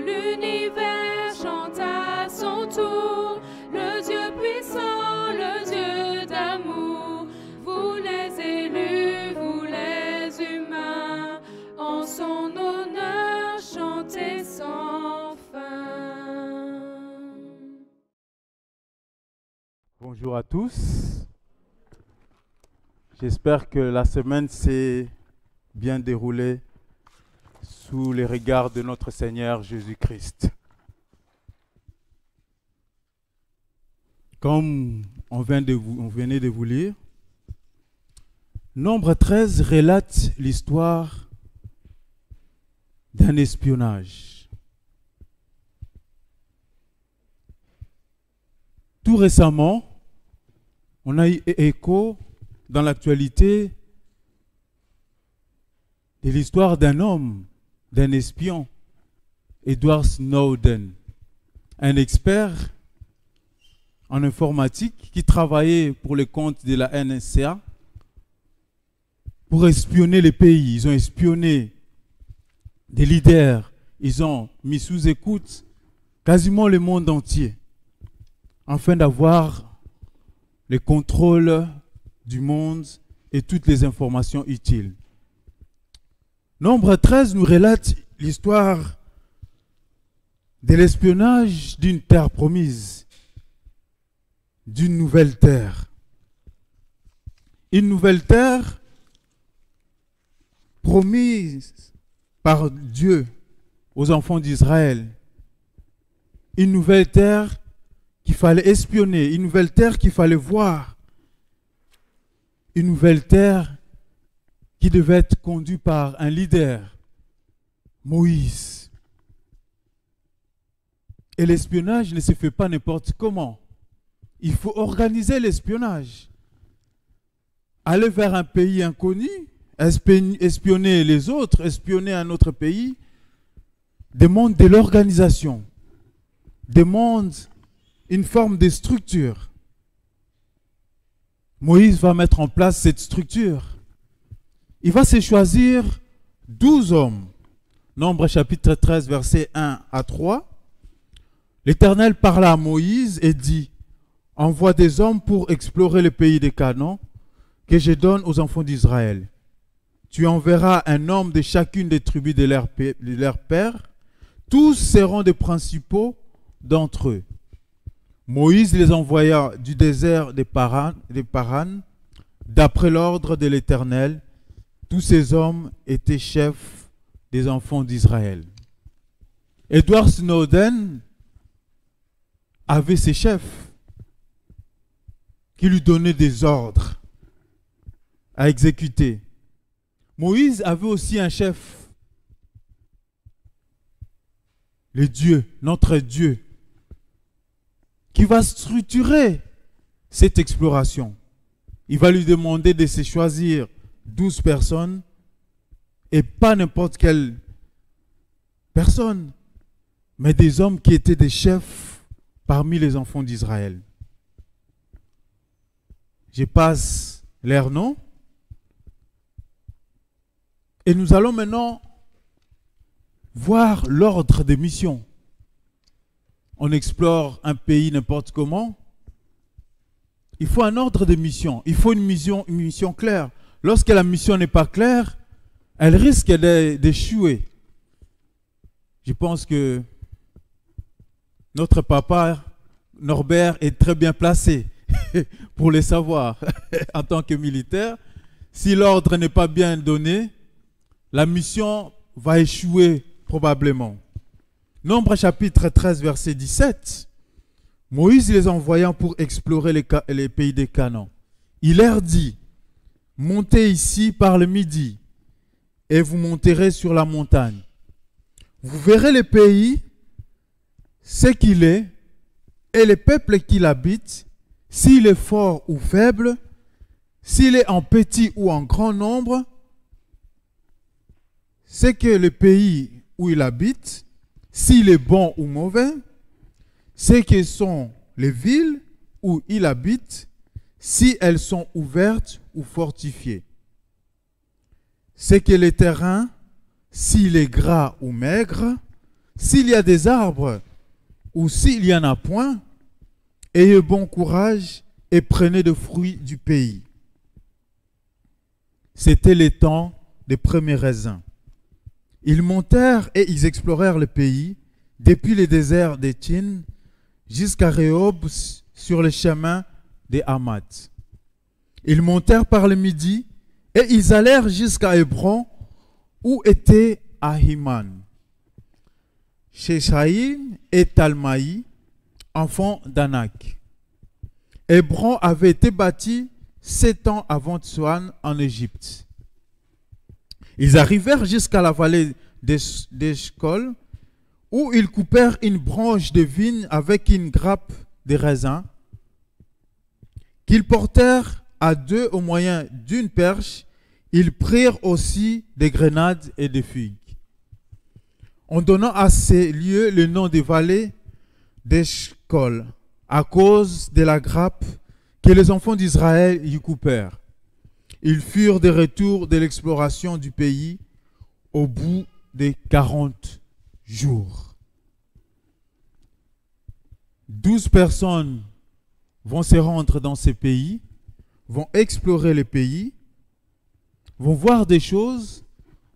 L'univers chante à son tour, le Dieu puissant, le Dieu d'amour. Vous les élus, vous les humains, en son honneur chantez sans fin. Bonjour à tous. J'espère que la semaine s'est bien déroulée sous les regards de notre Seigneur Jésus-Christ. Comme on venait de vous lire, Nombre 13 relate l'histoire d'un espionnage. Tout récemment, on a eu écho dans l'actualité de l'histoire d'un homme, d'un espion, Edward Snowden, un expert en informatique qui travaillait pour le compte de la NSA pour espionner les pays. Ils ont espionné des leaders, ils ont mis sous écoute quasiment le monde entier afin d'avoir le contrôle du monde et toutes les informations utiles. Nombre 13 nous relate l'histoire de l'espionnage d'une terre promise, d'une nouvelle terre. Une nouvelle terre promise par Dieu aux enfants d'Israël. Une nouvelle terre qu'il fallait espionner, une nouvelle terre qu'il fallait voir. Une nouvelle terre qui devait être conduite par un leader, Moïse. Et l'espionnage ne se fait pas n'importe comment. Il faut organiser l'espionnage. Aller vers un pays inconnu, espionner les autres, espionner un autre pays, demande de l'organisation, demande une forme de structure. Moïse va mettre en place cette structure. Il va se choisir 12 hommes. Nombre chapitre 13, versets 1 à 3. L'Éternel parla à Moïse et dit, « Envoie des hommes pour explorer le pays de Canaan que je donne aux enfants d'Israël. Tu enverras un homme de chacune des tribus de leur père. Tous seront des principaux d'entre eux. » Moïse les envoya du désert des Paran, d'après l'ordre de l'Éternel. Tous ces hommes étaient chefs des enfants d'Israël. Edward Snowden avait ses chefs qui lui donnaient des ordres à exécuter. Moïse avait aussi un chef, le Dieu, notre Dieu, qui va structurer cette exploration. Il va lui demander de se choisir 12 personnes et pas n'importe quelle personne, mais des hommes qui étaient des chefs parmi les enfants d'Israël. Je passe leurs noms et nous allons maintenant voir l'ordre des missions. On explore un pays n'importe comment. Il faut un ordre de mission. Il faut une mission claire. Lorsque la mission n'est pas claire, elle risque d'échouer. Je pense que notre papa Norbert est très bien placé pour le savoir. En tant que militaire, si l'ordre n'est pas bien donné, la mission va échouer probablement. Nombre chapitre 13, verset 17. Moïse les envoyant pour explorer les pays de Canaan. Il leur dit, montez ici par le midi et vous monterez sur la montagne. Vous verrez le pays, ce qu'il est, et les peuples qui l'habitent, s'il est fort ou faible, s'il est en petit ou en grand nombre, c'est que le pays où il habite, s'il est bon ou mauvais, c'est que sont les villes où il habite, si elles sont ouvertes ou fortifiées. C'est que le terrain, s'il est gras ou maigre, s'il y a des arbres ou s'il n'y en a point, ayez bon courage et prenez de fruits du pays. C'était les temps des premiers raisins. Ils montèrent et ils explorèrent le pays, depuis les déserts d'Étine jusqu'à Rehob sur le chemin des Hamath. Ils montèrent par le midi et ils allèrent jusqu'à Hébron, où était Ahiman, Sheshaïm et Talmaï, enfants d'Anak. Hébron avait été bâti 7 ans avant Tsoan en Égypte. Ils arrivèrent jusqu'à la vallée d'Eshcol, où ils coupèrent une branche de vigne avec une grappe de raisin, qu'ils portèrent à 2 au moyen d'une perche. Ils prirent aussi des grenades et des figues, en donnant à ces lieux le nom des vallées d'Eshcol, à cause de la grappe que les enfants d'Israël y coupèrent. Ils furent de retour de l'exploration du pays au bout de 40 jours. 12 personnes vont se rendre dans ces pays, vont explorer les pays, vont voir des choses,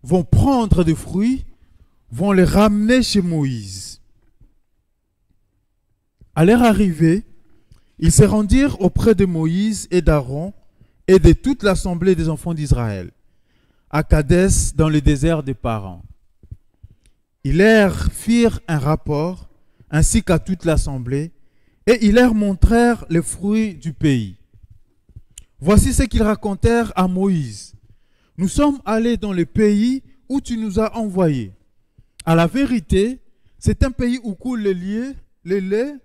vont prendre des fruits, vont les ramener chez Moïse. À leur arrivée, ils se rendirent auprès de Moïse et d'Aaron et de toute l'assemblée des enfants d'Israël, à Kadès dans le désert des Paran. Ils leur firent un rapport, ainsi qu'à toute l'assemblée, et ils leur montrèrent les fruits du pays. Voici ce qu'ils racontèrent à Moïse. Nous sommes allés dans le pays où tu nous as envoyés. À la vérité, c'est un pays où coule le lait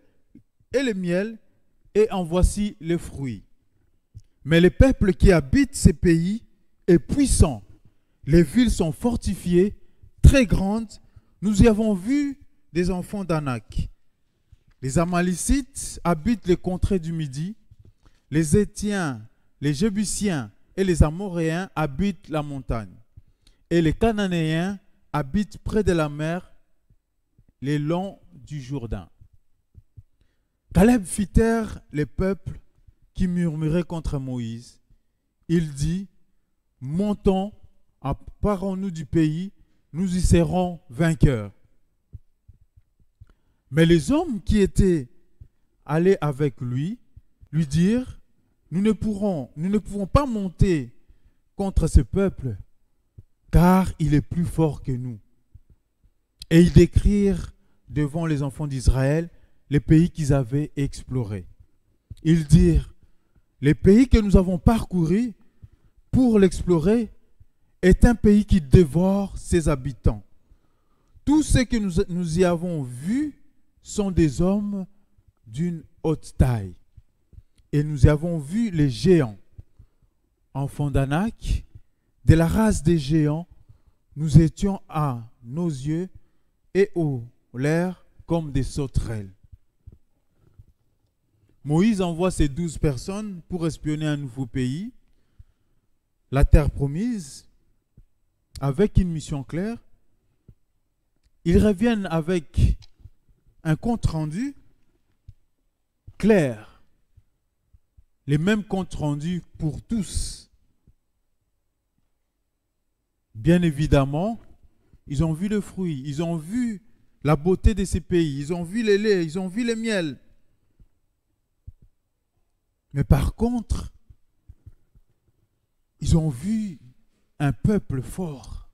et le miel, et en voici les fruits. Mais le peuple qui habite ces pays est puissant. Les villes sont fortifiées, très grandes. Nous y avons vu des enfants d'Anak. Les Amalicites habitent les contrées du Midi. Les Étiens, les Jébusiens et les Amoréens habitent la montagne. Et les Cananéens habitent près de la mer, les longs du Jourdain. Caleb fit taire les peuples qui murmuraient contre Moïse. Il dit, montons, emparons-nous du pays, nous y serons vainqueurs. Mais les hommes qui étaient allés avec lui dirent, nous ne pouvons pas monter contre ce peuple, car il est plus fort que nous. Et ils décrivirent devant les enfants d'Israël les pays qu'ils avaient explorés. Ils dirent, les pays que nous avons parcourus pour l'explorer est un pays qui dévore ses habitants. Tous ceux que nous y avons vus sont des hommes d'une haute taille. Et nous y avons vu les géants. Enfants d'Anak, de la race des géants, nous étions à nos yeux et au l'air comme des sauterelles. Moïse envoie ces 12 personnes pour espionner un nouveau pays, la terre promise, avec une mission claire. Ils reviennent avec un compte rendu clair, les mêmes comptes rendus pour tous. Bien évidemment, ils ont vu le fruit, ils ont vu la beauté de ces pays, ils ont vu les laits, ils ont vu le miel. Mais par contre, ils ont vu un peuple fort,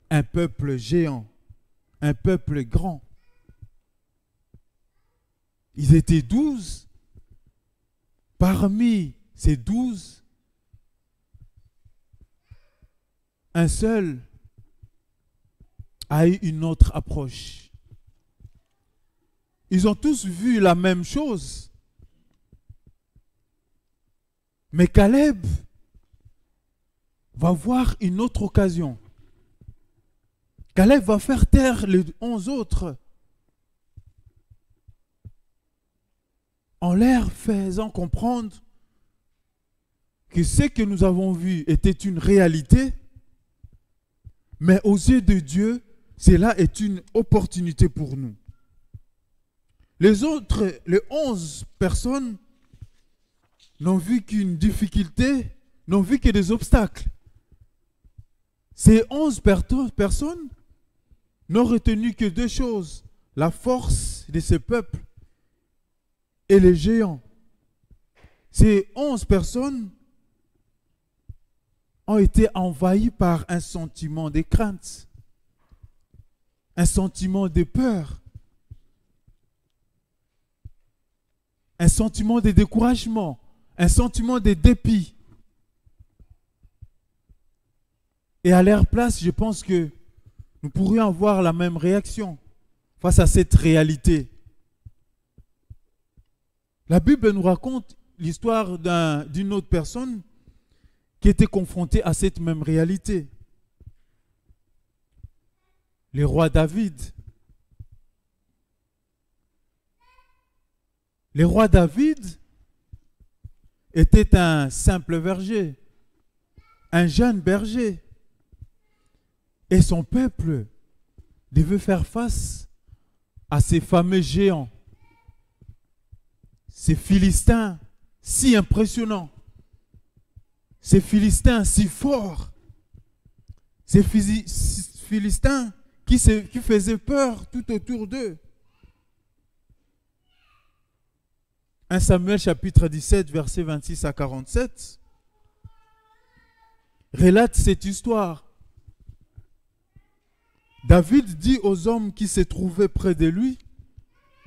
un peuple géant, un peuple grand. Ils étaient 12. Parmi ces 12, un seul a eu une autre approche. Ils ont tous vu la même chose. Mais Caleb va voir une autre occasion. Caleb va faire taire les 11 autres en leur faisant comprendre que ce que nous avons vu était une réalité, mais aux yeux de Dieu, cela est une opportunité pour nous. Les 11 personnes n'ont vu qu'une difficulté, n'ont vu que des obstacles. Ces 11 personnes n'ont retenu que deux choses, la force de ce peuple et les géants. Ces 11 personnes ont été envahies par un sentiment de crainte, un sentiment de peur, un sentiment de découragement, un sentiment de dépit. Et à leur place, je pense que nous pourrions avoir la même réaction face à cette réalité. La Bible nous raconte l'histoire d'une autre personne qui était confrontée à cette même réalité. Le roi David. Le roi David était un simple berger, un jeune berger. Et son peuple devait faire face à ces fameux géants, ces Philistins si impressionnants, ces Philistins si forts, ces Philistins qui faisaient peur tout autour d'eux. 1 Samuel chapitre 17, versets 26 à 47, relate cette histoire. David dit aux hommes qui se trouvaient près de lui,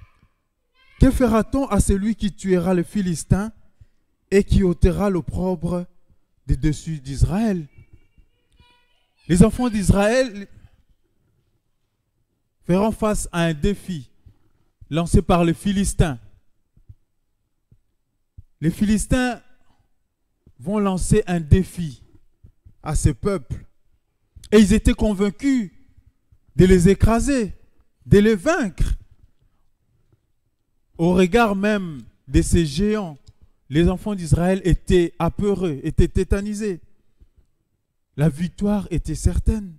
« Que fera-t-on à celui qui tuera les Philistins et qui ôtera l'opprobre des dessus d'Israël ?» Les enfants d'Israël feront face à un défi lancé par les Philistins. Les Philistins vont lancer un défi à ce peuple. Et ils étaient convaincus de les écraser, de les vaincre. Au regard même de ces géants, les enfants d'Israël étaient apeureux, étaient tétanisés. La victoire était certaine.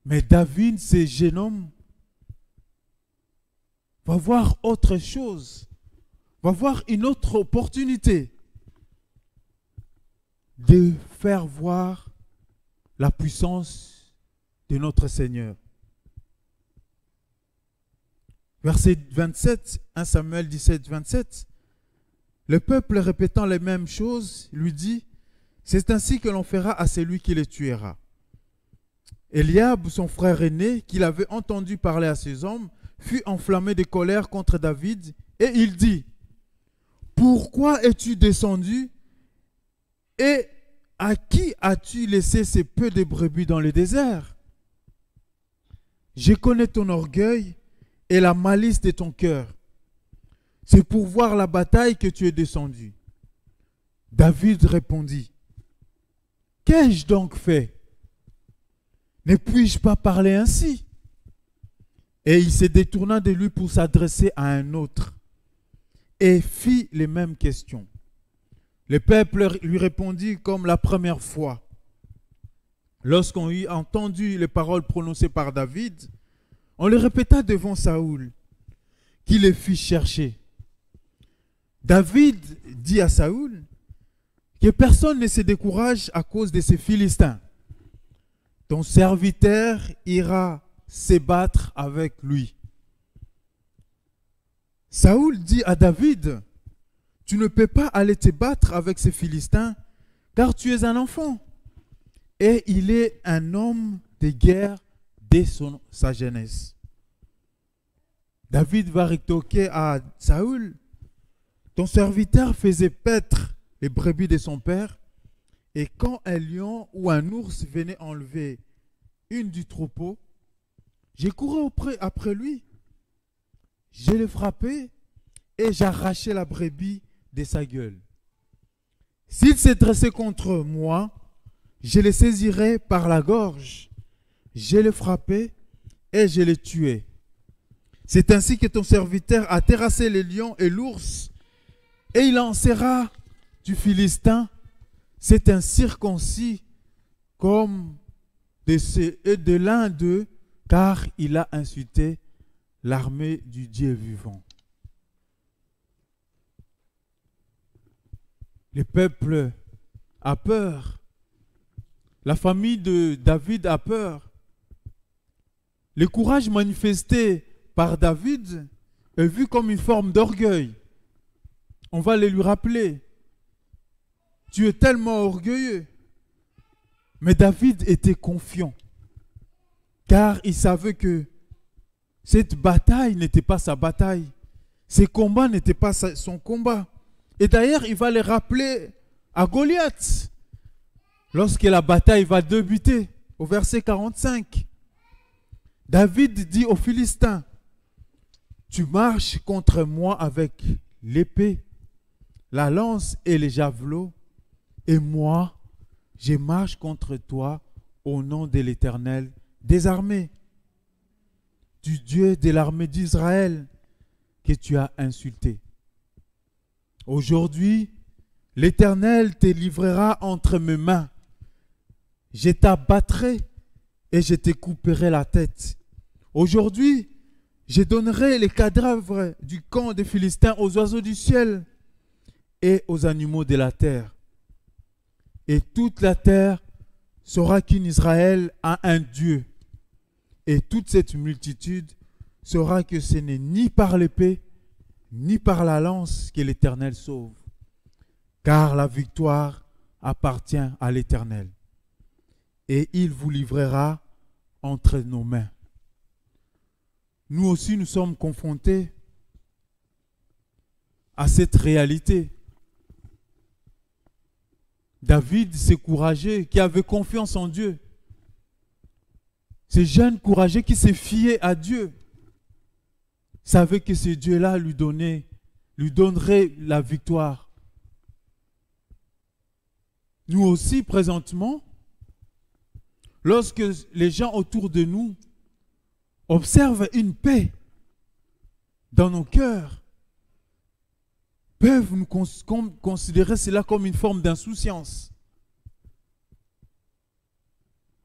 Mais David, ce jeune homme, va voir autre chose, va voir une autre opportunité de faire voir la puissance de notre Seigneur. Verset 27, 1 Samuel 17, 27, le peuple répétant les mêmes choses lui dit, « C'est ainsi que l'on fera à celui qui les tuera. » Eliab, son frère aîné, qui l'avait entendu parler à ces hommes, fut enflammé de colère contre David et il dit, « Pourquoi es-tu descendu et à qui as-tu laissé ces peu de brebis dans le désert? Je connais ton orgueil et la malice de ton cœur. C'est pour voir la bataille que tu es descendu. » David répondit, « Qu'ai-je donc fait? Ne puis-je pas parler ainsi? » Et il se détourna de lui pour s'adresser à un autre et fit les mêmes questions. Le peuple lui répondit comme la première fois. Lorsqu'on eut entendu les paroles prononcées par David, on les répéta devant Saoul, qui les fit chercher. David dit à Saoul que personne ne se décourage à cause de ces Philistins. Ton serviteur ira se battre avec lui. Saoul dit à David, tu ne peux pas aller te battre avec ces Philistins, car tu es un enfant. Et il est un homme de guerre dès sa jeunesse. David va rétorquer à Saoul, ton serviteur faisait paître les brebis de son père, et quand un lion ou un ours venait enlever une du troupeau, j'ai couru après lui, je l'ai frappé et j'arrachai la brebis de sa gueule. S'il s'est dressé contre moi, je le saisirai par la gorge, je l'ai frappé et je l'ai tué. C'est ainsi que ton serviteur a terrassé les lions et l'ours, et il lancera du Philistin, c'est un circoncis comme de l'un d'eux, car il a insulté l'armée du Dieu vivant. Le peuple a peur. La famille de David a peur. Le courage manifesté par David est vu comme une forme d'orgueil. On va le lui rappeler. Tu es tellement orgueilleux. Mais David était confiant, car il savait que cette bataille n'était pas sa bataille. Ces combats n'étaient pas son combat. Et d'ailleurs, il va le rappeler à Goliath, lorsque la bataille va débuter, au verset 45. David dit aux Philistins, tu marches contre moi avec l'épée, la lance et les javelots, et moi, je marche contre toi au nom de l'Éternel des armées, du Dieu de l'armée d'Israël que tu as insulté. Aujourd'hui, l'Éternel te livrera entre mes mains. Je t'abattrai et je te couperai la tête. Aujourd'hui, je donnerai les cadavres du camp des Philistins aux oiseaux du ciel et aux animaux de la terre. Et toute la terre saura qu'Israël a un Dieu. Et toute cette multitude saura que ce n'est ni par l'épée, ni par la lance que l'Éternel sauve. Car la victoire appartient à l'Éternel. Et il vous livrera entre nos mains. Nous aussi, nous sommes confrontés à cette réalité. David, ce courageux qui avait confiance en Dieu. Ce jeune courageux qui s'est fié à Dieu. Savait que ce Dieu-là lui donnerait la victoire. Nous aussi, présentement, lorsque les gens autour de nous observent une paix dans nos cœurs, peuvent nous considérer cela comme une forme d'insouciance.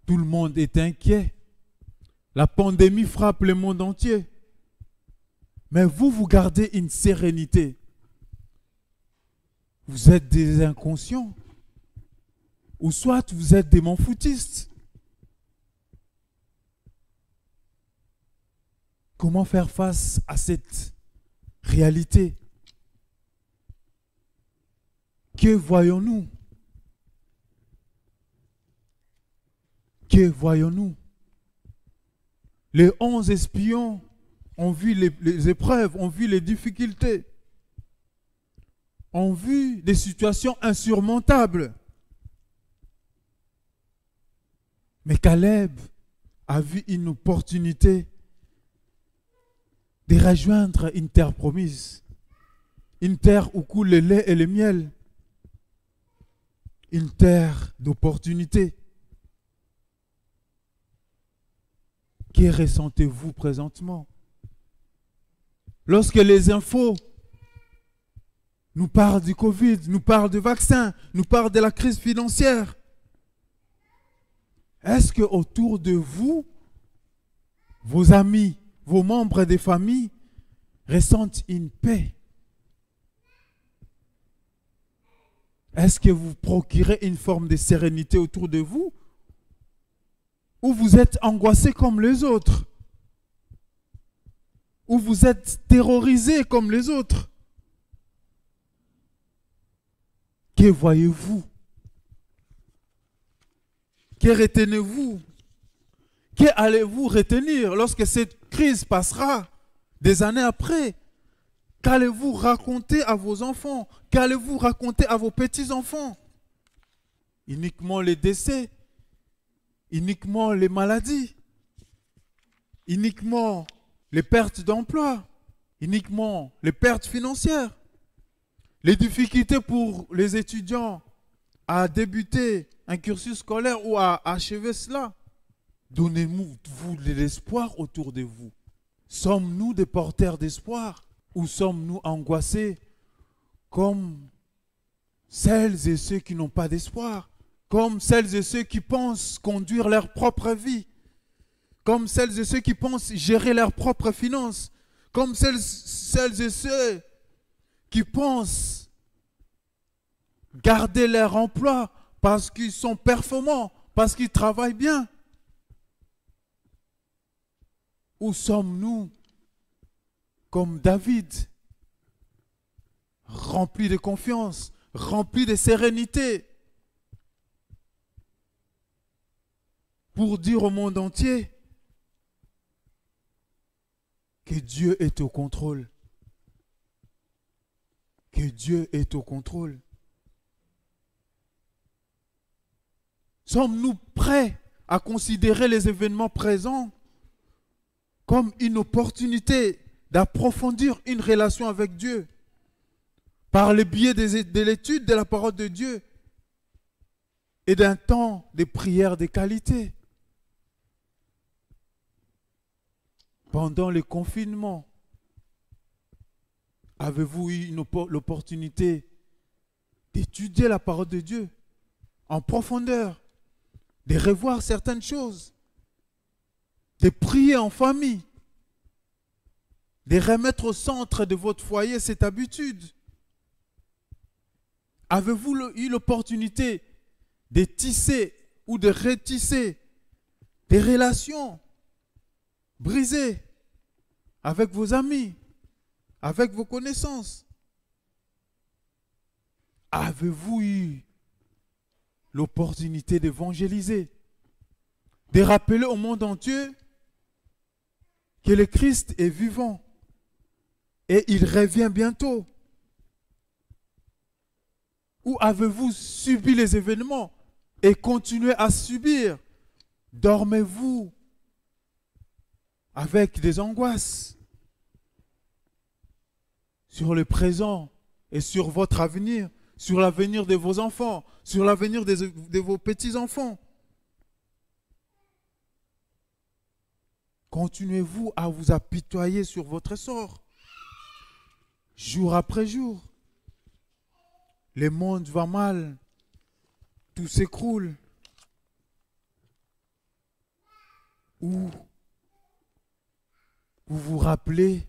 Tout le monde est inquiet. La pandémie frappe le monde entier. Mais vous gardez une sérénité. Vous êtes des inconscients. Ou soit vous êtes des m'en-foutistes. Comment faire face à cette réalité? Que voyons-nous? Que voyons-nous? Les 11 espions ont vu les épreuves, ont vu les difficultés, ont vu des situations insurmontables. Mais Caleb a vu une opportunité de rejoindre une terre promise, une terre où coule le lait et le miel, une terre d'opportunité. Que ressentez-vous présentement? Lorsque les infos nous parlent du Covid, nous parlent du vaccin, nous parlent de la crise financière, est-ce que autour de vous, vos amis, vos membres des familles ressentent une paix? Est-ce que vous procurez une forme de sérénité autour de vous? Ou vous êtes angoissés comme les autres? Ou vous êtes terrorisés comme les autres? Que voyez-vous? Que retenez-vous? Que allez-vous retenir lorsque cette crise passera des années après? Qu'allez-vous raconter à vos enfants? Qu'allez-vous raconter à vos petits-enfants? Uniquement les décès? Uniquement les maladies? Uniquement les pertes d'emploi? Uniquement les pertes financières? Les difficultés pour les étudiants à débuter un cursus scolaire ou à achever cela? Donnez-vous de l'espoir autour de vous. Sommes-nous des porteurs d'espoir ou sommes-nous angoissés comme celles et ceux qui n'ont pas d'espoir, comme celles et ceux qui pensent conduire leur propre vie, comme celles et ceux qui pensent gérer leurs propres finances, comme celles et ceux qui pensent garder leur emploi parce qu'ils sont performants, parce qu'ils travaillent bien. Où sommes-nous comme David, remplis de confiance, remplis de sérénité, pour dire au monde entier que Dieu est au contrôle. Que Dieu est au contrôle. Sommes-nous prêts à considérer les événements présents comme une opportunité d'approfondir une relation avec Dieu par le biais de l'étude de la parole de Dieu et d'un temps de prière de qualité? Pendant le confinement, avez-vous eu l'opportunité d'étudier la parole de Dieu en profondeur, de revoir certaines choses, de prier en famille, de remettre au centre de votre foyer cette habitude? Avez-vous eu l'opportunité de tisser ou de retisser des relations brisées avec vos amis, avec vos connaissances? Avez-vous eu l'opportunité d'évangéliser, de rappeler au monde entier que le Christ est vivant et il revient bientôt? Ou avez-vous subi les événements et continuez à subir? Dormez-vous avec des angoisses sur le présent et sur votre avenir, sur l'avenir de vos enfants, sur l'avenir de vos petits-enfants? Continuez-vous à vous apitoyer sur votre sort, jour après jour? Le monde va mal, tout s'écroule. Ou vous vous rappelez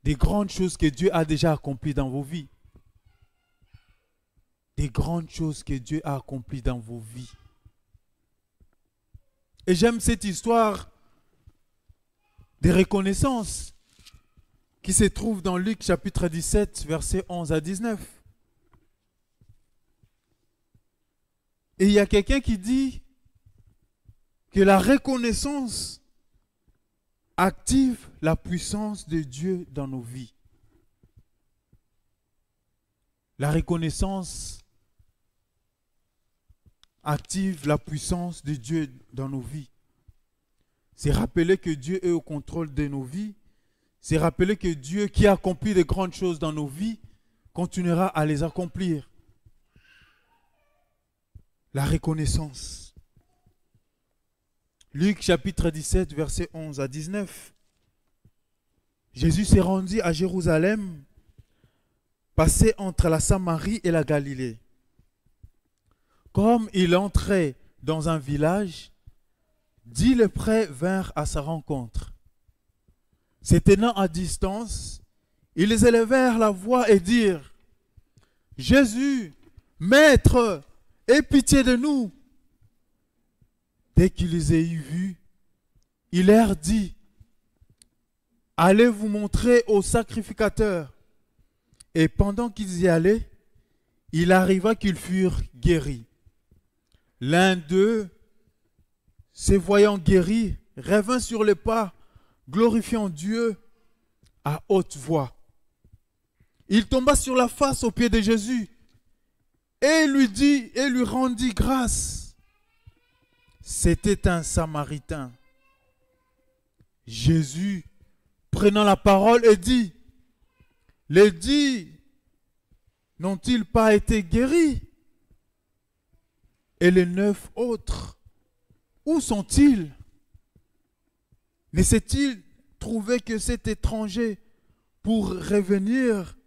des grandes choses que Dieu a déjà accomplies dans vos vies? Des grandes choses que Dieu a accomplies dans vos vies. Et j'aime cette histoire de reconnaissance qui se trouve dans Luc chapitre 17, versets 11 à 19. Et il y a quelqu'un qui dit que la reconnaissance active la puissance de Dieu dans nos vies. La reconnaissance active la puissance de Dieu dans nos vies. C'est rappeler que Dieu est au contrôle de nos vies. C'est rappeler que Dieu qui a accompli de grandes choses dans nos vies continuera à les accomplir. La reconnaissance. Luc chapitre 17, versets 11 à 19. Jésus s'est rendu à Jérusalem, passé entre la Samarie et la Galilée. Comme il entrait dans un village, 10 lépreux vinrent à sa rencontre. Se tenant à distance, ils élevèrent la voix et dirent: Jésus, Maître, aie pitié de nous. Dès qu'il les eut vus, il leur dit: Allez vous montrer au sacrificateur. Et pendant qu'ils y allaient, il arriva qu'ils furent guéris. L'un d'eux, se voyant guéri, revint sur les pas, glorifiant Dieu à haute voix. Il tomba sur la face aux pieds de Jésus et lui rendit grâce. C'était un Samaritain. Jésus, prenant la parole, et dit: Les 10 n'ont-ils pas été guéris? Et les 9 autres, où sont-ils? Ne s'est-il trouvé que cet étranger pour revenir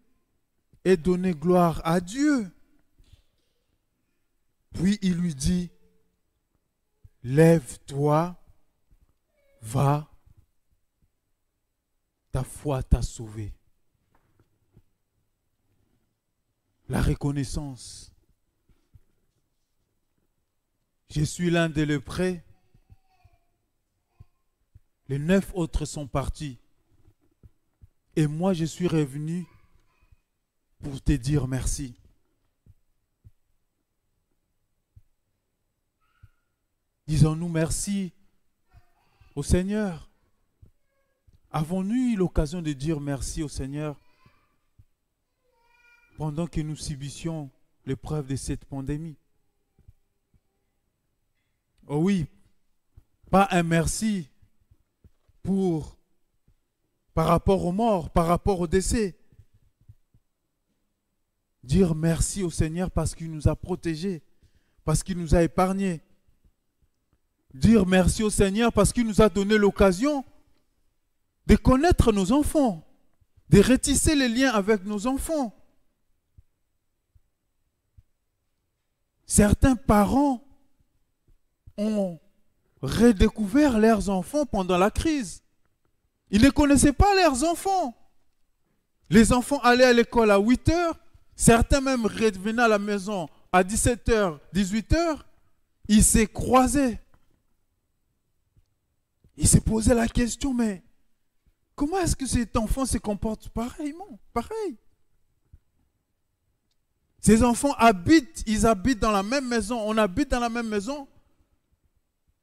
et donner gloire à Dieu? Puis il lui dit, lève-toi, va, ta foi t'a sauvé. La reconnaissance. Je suis l'un des lépreux. Les 9 autres sont partis. Et moi, je suis revenu pour te dire merci. Disons-nous merci au Seigneur. Avons-nous eu l'occasion de dire merci au Seigneur pendant que nous subissions l'épreuve de cette pandémie? Oh oui, pas un merci par rapport aux morts, par rapport au décès. Dire merci au Seigneur parce qu'il nous a protégés, parce qu'il nous a épargnés. Dire merci au Seigneur parce qu'il nous a donné l'occasion de connaître nos enfants, de retisser les liens avec nos enfants. Certains parents ont redécouvert leurs enfants pendant la crise. Ils ne connaissaient pas leurs enfants. Les enfants allaient à l'école à 8 heures, certains même revenaient à la maison à 17 heures, 18 heures. Ils se croisaient. Ils se posaient la question, mais comment est-ce que cet enfant se comporte pareillement? Pareil. Ces enfants ils habitent dans la même maison, on habite dans la même maison,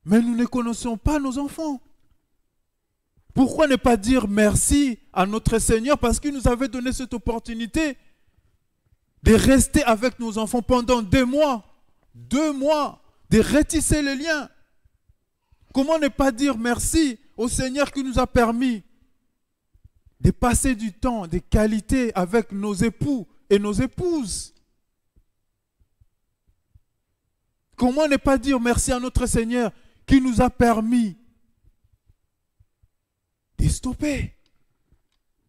mais nous ne connaissons pas nos enfants. Pourquoi ne pas dire merci à notre Seigneur parce qu'il nous avait donné cette opportunité de rester avec nos enfants pendant 2 mois, de retisser les liens. Comment ne pas dire merci au Seigneur qui nous a permis de passer du temps, de qualité avec nos époux et nos épouses? Comment ne pas dire merci à notre Seigneur qui nous a permis de stopper,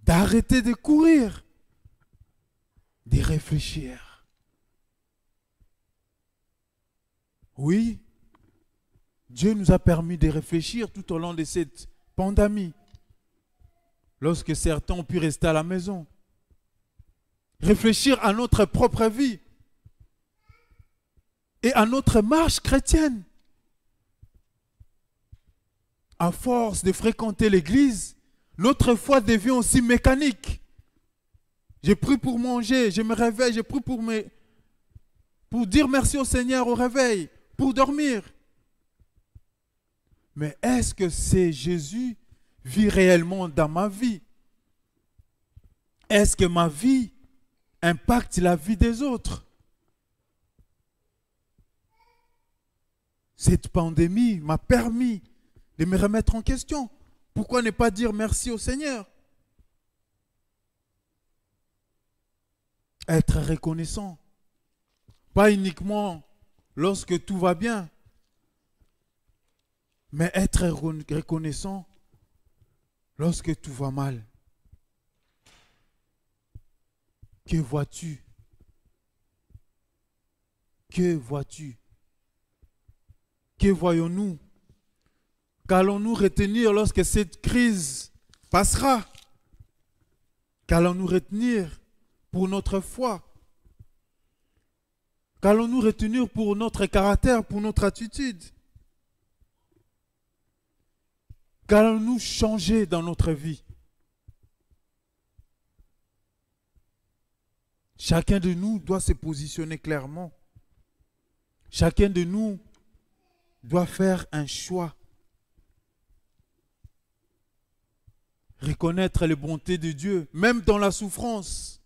d'arrêter de courir, de réfléchir? Oui, Dieu nous a permis de réfléchir tout au long de cette pandémie, lorsque certains ont pu rester à la maison. Réfléchir à notre propre vie et à notre marche chrétienne. À force de fréquenter l'église, notre foi devient aussi mécanique. J'ai pris pour manger, je me réveille, j'ai pris pour dire merci au Seigneur au réveil, pour dormir. Mais est-ce que c'est Jésus vit réellement dans ma vie? Est-ce que ma vie impacte la vie des autres? Cette pandémie m'a permis de me remettre en question. Pourquoi ne pas dire merci au Seigneur? Être reconnaissant. Pas uniquement lorsque tout va bien, mais être reconnaissant lorsque tout va mal. Que vois-tu? Que vois-tu? Que voyons-nous? Qu'allons-nous retenir lorsque cette crise passera? Qu'allons-nous retenir pour notre foi? Qu'allons-nous retenir pour notre caractère, pour notre attitude? Qu'allons-nous changer dans notre vie? Chacun de nous doit se positionner clairement. Chacun de nous doit faire un choix. Reconnaître les bontés de Dieu, même dans la souffrance.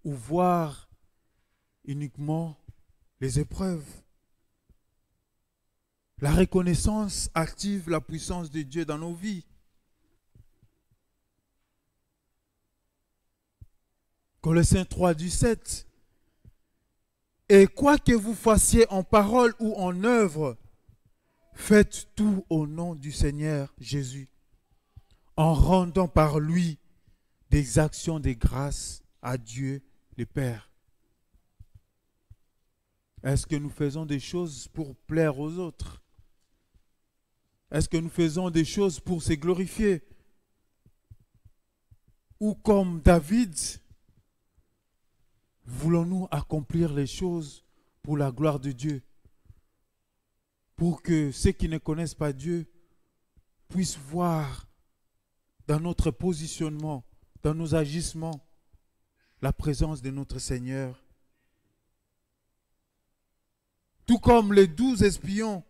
Ou voir uniquement les épreuves. La reconnaissance active la puissance de Dieu dans nos vies. Colossiens 3:17. Et quoi que vous fassiez en parole ou en œuvre, faites tout au nom du Seigneur Jésus, en rendant par lui des actions de grâce à Dieu le Père. Est-ce que nous faisons des choses pour plaire aux autres? Est-ce que nous faisons des choses pour se glorifier? Ou comme David, voulons-nous accomplir les choses pour la gloire de Dieu? Pour que ceux qui ne connaissent pas Dieu puissent voir dans notre positionnement, dans nos agissements, la présence de notre Seigneur. Tout comme les 12 espions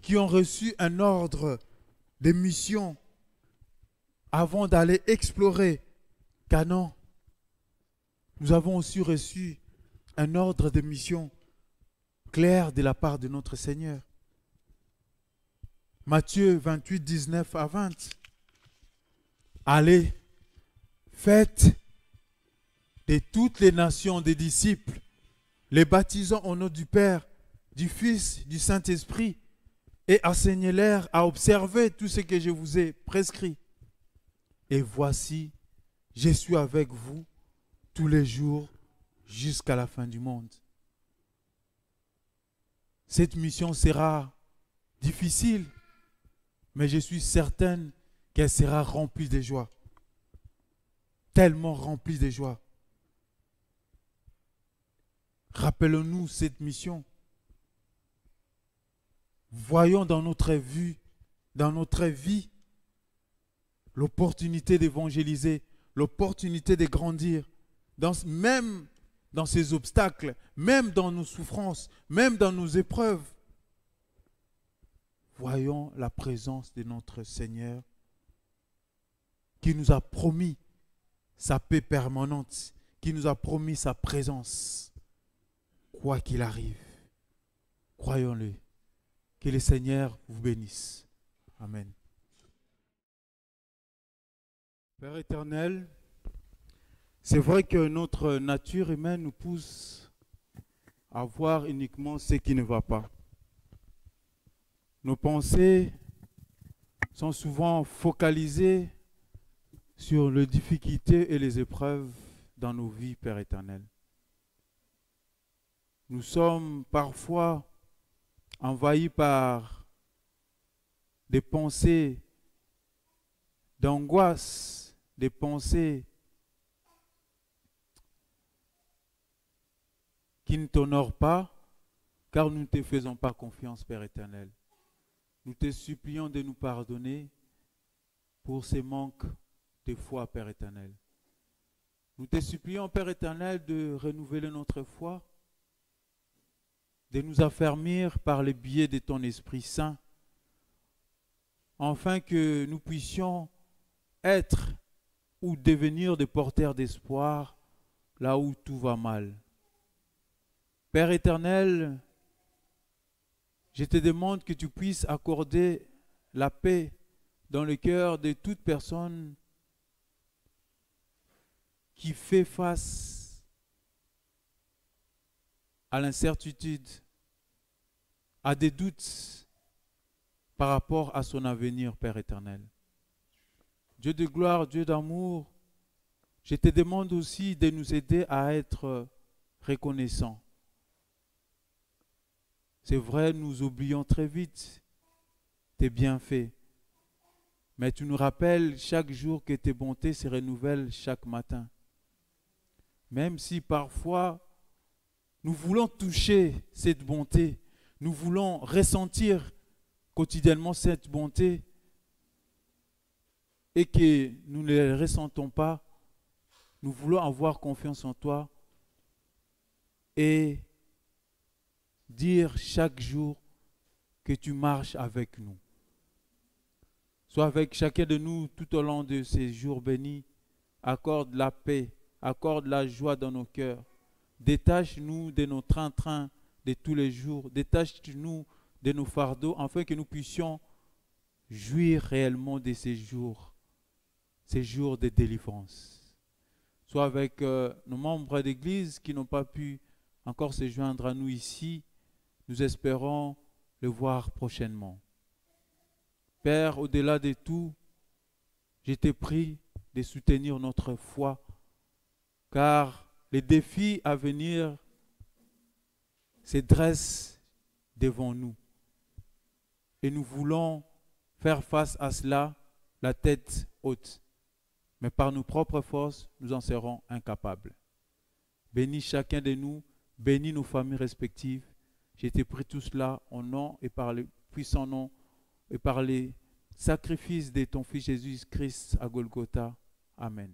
qui ont reçu un ordre de mission avant d'aller explorer Canaan, nous avons aussi reçu un ordre de mission clair de la part de notre Seigneur. Matthieu 28, 19 à 20. Allez, faites de toutes les nations des disciples, les baptisant au nom du Père, du Fils, du Saint-Esprit, et enseignez-leur à observer tout ce que je vous ai prescrit. Et voici, je suis avec vous tous les jours jusqu'à la fin du monde. Cette mission sera difficile, mais je suis certaine qu'elle sera remplie de joie. Tellement remplie de joie. Rappelons-nous cette mission. Voyons dans notre vie, l'opportunité d'évangéliser, l'opportunité de grandir, même dans ces obstacles, même dans nos souffrances, même dans nos épreuves. Voyons la présence de notre Seigneur qui nous a promis sa paix permanente, qui nous a promis sa présence, quoi qu'il arrive. Croyons-le. Que le Seigneur vous bénisse. Amen. Père éternel, c'est vrai que notre nature humaine nous pousse à voir uniquement ce qui ne va pas. Nos pensées sont souvent focalisées sur les difficultés et les épreuves dans nos vies, Père éternel. Nous sommes parfois envahis par des pensées d'angoisse, des pensées qui ne t'honorent pas, car nous ne te faisons pas confiance, Père éternel. Nous te supplions de nous pardonner pour ces manques de foi, Père éternel. Nous te supplions, Père éternel, de renouveler notre foi, de nous affermir par le biais de ton Esprit Saint, afin que nous puissions être ou devenir des porteurs d'espoir là où tout va mal. Père éternel, je te demande que tu puisses accorder la paix dans le cœur de toute personne qui fait face à l'incertitude, à des doutes par rapport à son avenir, Père éternel. Dieu de gloire, Dieu d'amour, je te demande aussi de nous aider à être reconnaissants. C'est vrai, nous oublions très vite tes bienfaits, mais tu nous rappelles chaque jour que tes bontés se renouvellent chaque matin. Même si parfois nous voulons toucher cette bonté, nous voulons ressentir quotidiennement cette bonté et que nous ne la ressentons pas, nous voulons avoir confiance en toi et dire chaque jour que tu marches avec nous. Sois avec chacun de nous tout au long de ces jours bénis. Accorde la paix, accorde la joie dans nos cœurs. Détache-nous de nos train-train de tous les jours. Détache-nous de nos fardeaux afin que nous puissions jouir réellement de ces jours de délivrance. Sois avec nos membres d'église qui n'ont pas pu encore se joindre à nous ici. Nous espérons le voir prochainement. Père, au-delà de tout, je te prie de soutenir notre foi, car les défis à venir se dresse devant nous. Et nous voulons faire face à cela, la tête haute. Mais par nos propres forces, nous en serons incapables. Bénis chacun de nous, bénis nos familles respectives. Je te prie tout cela au nom et par le puissant nom et par les sacrifices de ton Fils Jésus-Christ à Golgotha. Amen.